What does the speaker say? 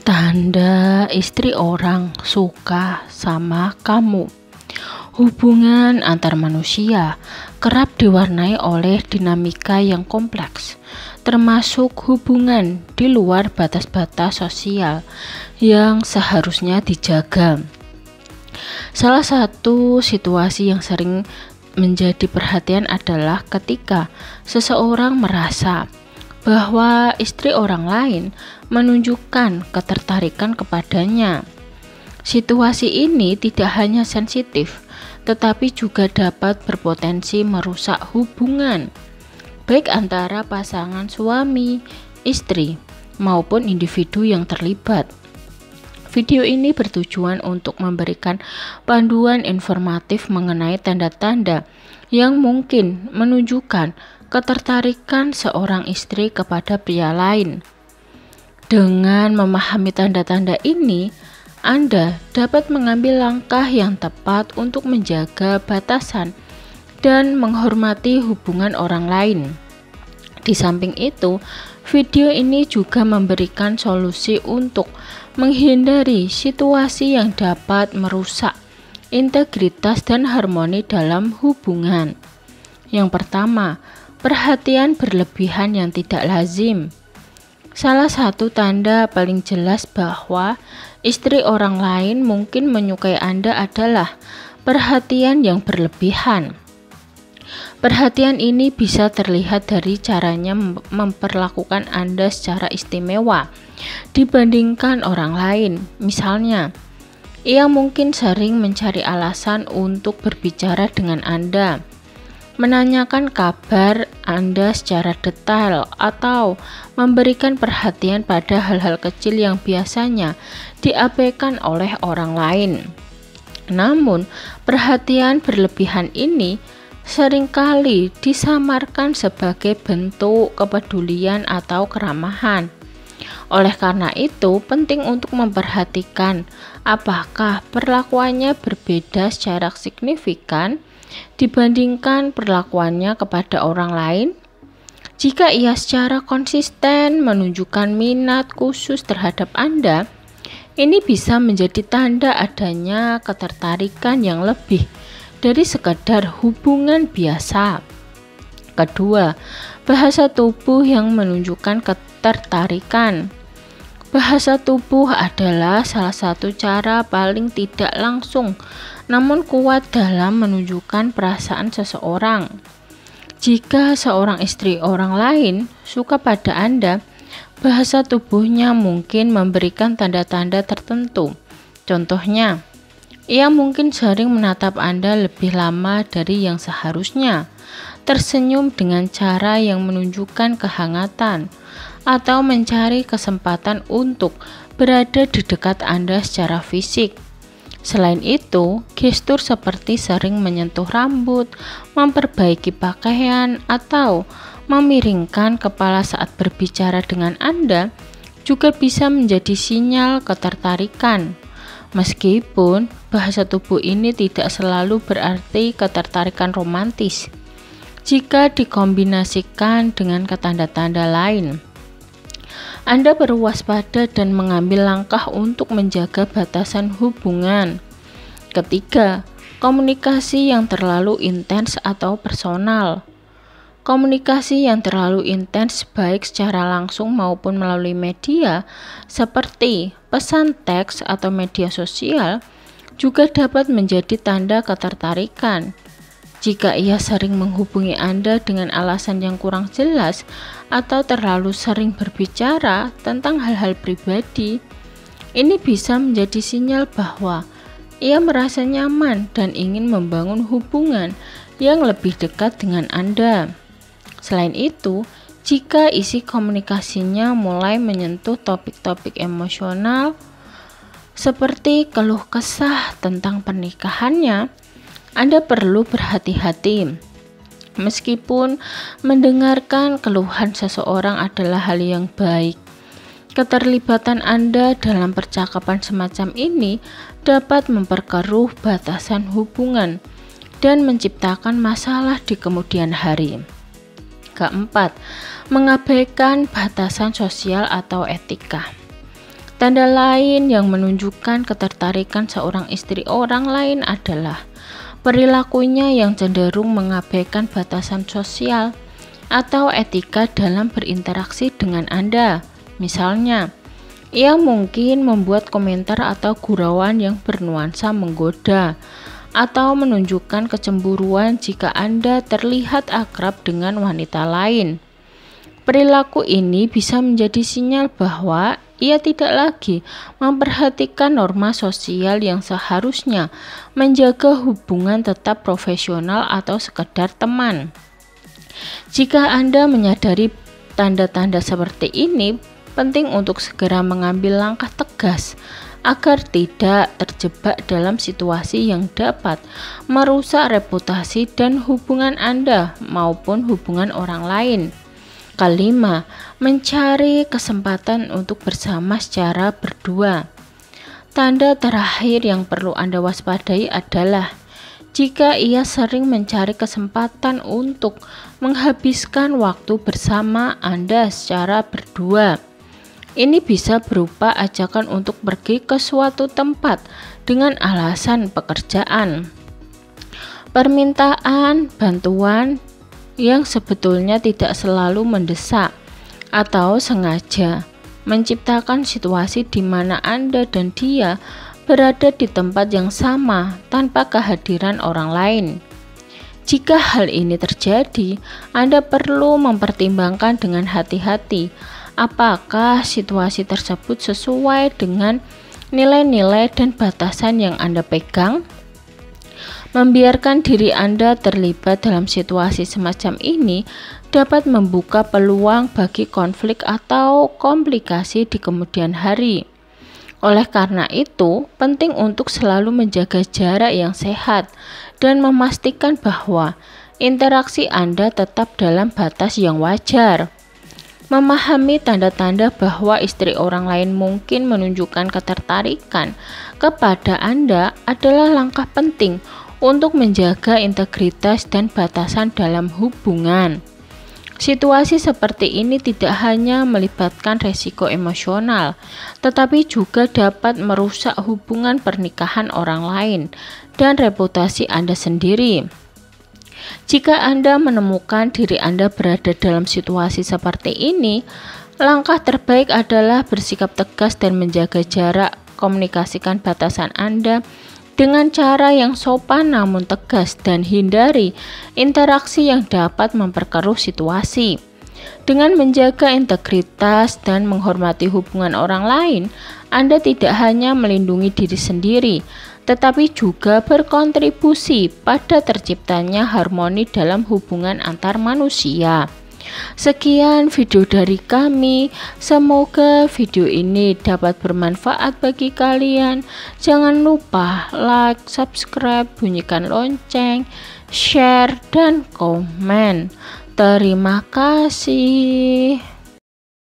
Tanda istri orang suka sama kamu. Hubungan antar manusia kerap diwarnai oleh dinamika yang kompleks, termasuk hubungan di luar batas-batas sosial yang seharusnya dijaga. Salah satu situasi yang sering menjadi perhatian adalah ketika seseorang merasa bahwa istri orang lain menunjukkan ketertarikan kepadanya. Situasi ini tidak hanya sensitif, tetapi juga dapat berpotensi merusak hubungan, baik antara pasangan suami, istri, maupun individu yang terlibat. Video ini bertujuan untuk memberikan panduan informatif mengenai tanda-tanda yang mungkin menunjukkan ketertarikan seorang istri kepada pria lain. Dengan memahami tanda-tanda ini, Anda dapat mengambil langkah yang tepat untuk menjaga batasan dan menghormati hubungan orang lain. Di samping itu, video ini juga memberikan solusi untuk menghindari situasi yang dapat merusak integritas dan harmoni dalam hubungan. Yang pertama, perhatian berlebihan yang tidak lazim. Salah satu tanda paling jelas bahwa istri orang lain mungkin menyukai Anda adalah perhatian yang berlebihan. Perhatian ini bisa terlihat dari caranya memperlakukan Anda secara istimewa dibandingkan orang lain. Misalnya, ia mungkin sering mencari alasan untuk berbicara dengan Anda, menanyakan kabar Anda secara detail, atau memberikan perhatian pada hal-hal kecil yang biasanya diabaikan oleh orang lain. Namun, perhatian berlebihan ini seringkali disamarkan sebagai bentuk kepedulian atau keramahan. Oleh karena itu, penting untuk memperhatikan apakah perlakuannya berbeda secara signifikan dibandingkan perlakuannya kepada orang lain. Jika ia secara konsisten menunjukkan minat khusus terhadap Anda, ini bisa menjadi tanda adanya ketertarikan yang lebih dari sekedar hubungan biasa. Kedua, bahasa tubuh yang menunjukkan ketertarikan. Bahasa tubuh adalah salah satu cara paling tidak langsung namun kuat dalam menunjukkan perasaan seseorang. Jika seorang istri orang lain suka pada Anda, bahasa tubuhnya mungkin memberikan tanda-tanda tertentu. Contohnya, ia mungkin sering menatap Anda lebih lama dari yang seharusnya, tersenyum dengan cara yang menunjukkan kehangatan, atau mencari kesempatan untuk berada di dekat Anda secara fisik. Selain itu, gestur seperti sering menyentuh rambut, memperbaiki pakaian, atau memiringkan kepala saat berbicara dengan Anda juga bisa menjadi sinyal ketertarikan. Meskipun bahasa tubuh ini tidak selalu berarti ketertarikan romantis, jika dikombinasikan dengan tanda-tanda lain. Anda perlu waspada dan mengambil langkah untuk menjaga batasan hubungan. Ketiga, komunikasi yang terlalu intens atau personal. Komunikasi yang terlalu intens baik secara langsung maupun melalui media seperti pesan teks atau media sosial juga dapat menjadi tanda ketertarikan. Jika ia sering menghubungi Anda dengan alasan yang kurang jelas atau terlalu sering berbicara tentang hal-hal pribadi, ini bisa menjadi sinyal bahwa ia merasa nyaman dan ingin membangun hubungan yang lebih dekat dengan Anda. Selain itu, jika isi komunikasinya mulai menyentuh topik-topik emosional seperti keluh kesah tentang pernikahannya, Anda perlu berhati-hati. Meskipun mendengarkan keluhan seseorang adalah hal yang baik, keterlibatan Anda dalam percakapan semacam ini dapat memperkeruh batasan hubungan dan menciptakan masalah di kemudian hari. Keempat, mengabaikan batasan sosial atau etika. Tanda lain yang menunjukkan ketertarikan seorang istri orang lain adalah perilakunya yang cenderung mengabaikan batasan sosial atau etika dalam berinteraksi dengan Anda. Misalnya, ia mungkin membuat komentar atau gurauan yang bernuansa menggoda atau menunjukkan kecemburuan jika Anda terlihat akrab dengan wanita lain. Perilaku ini bisa menjadi sinyal bahwa ia tidak lagi memperhatikan norma sosial yang seharusnya menjaga hubungan tetap profesional atau sekedar teman. Jika Anda menyadari tanda-tanda seperti ini, penting untuk segera mengambil langkah tegas agar tidak terjebak dalam situasi yang dapat merusak reputasi dan hubungan Anda maupun hubungan orang lain. Kelima, mencari kesempatan untuk bersama secara berdua. Tanda terakhir yang perlu Anda waspadai adalah jika ia sering mencari kesempatan untuk menghabiskan waktu bersama Anda secara berdua. Ini bisa berupa ajakan untuk pergi ke suatu tempat dengan alasan pekerjaan, permintaan bantuan yang sebetulnya tidak selalu mendesak, atau sengaja menciptakan situasi di mana Anda dan dia berada di tempat yang sama tanpa kehadiran orang lain. Jika hal ini terjadi, Anda perlu mempertimbangkan dengan hati-hati apakah situasi tersebut sesuai dengan nilai-nilai dan batasan yang Anda pegang. Membiarkan diri Anda terlibat dalam situasi semacam ini dapat membuka peluang bagi konflik atau komplikasi di kemudian hari. Oleh karena itu, penting untuk selalu menjaga jarak yang sehat dan memastikan bahwa interaksi Anda tetap dalam batas yang wajar. Memahami tanda-tanda bahwa istri orang lain mungkin menunjukkan ketertarikan kepada Anda adalah langkah penting untuk menjaga integritas dan batasan dalam hubungan. Situasi seperti ini tidak hanya melibatkan resiko emosional, tetapi juga dapat merusak hubungan pernikahan orang lain dan reputasi Anda sendiri. Jika Anda menemukan diri Anda berada dalam situasi seperti ini, langkah terbaik adalah bersikap tegas dan menjaga jarak. Komunikasikan batasan Anda dengan cara yang sopan namun tegas dan hindari interaksi yang dapat memperkeruh situasi. Dengan menjaga integritas dan menghormati hubungan orang lain, Anda tidak hanya melindungi diri sendiri, tetapi juga berkontribusi pada terciptanya harmoni dalam hubungan antar manusia. Sekian video dari kami, semoga video ini dapat bermanfaat bagi kalian. Jangan lupa like, subscribe, bunyikan lonceng, share, dan komen. Terima kasih.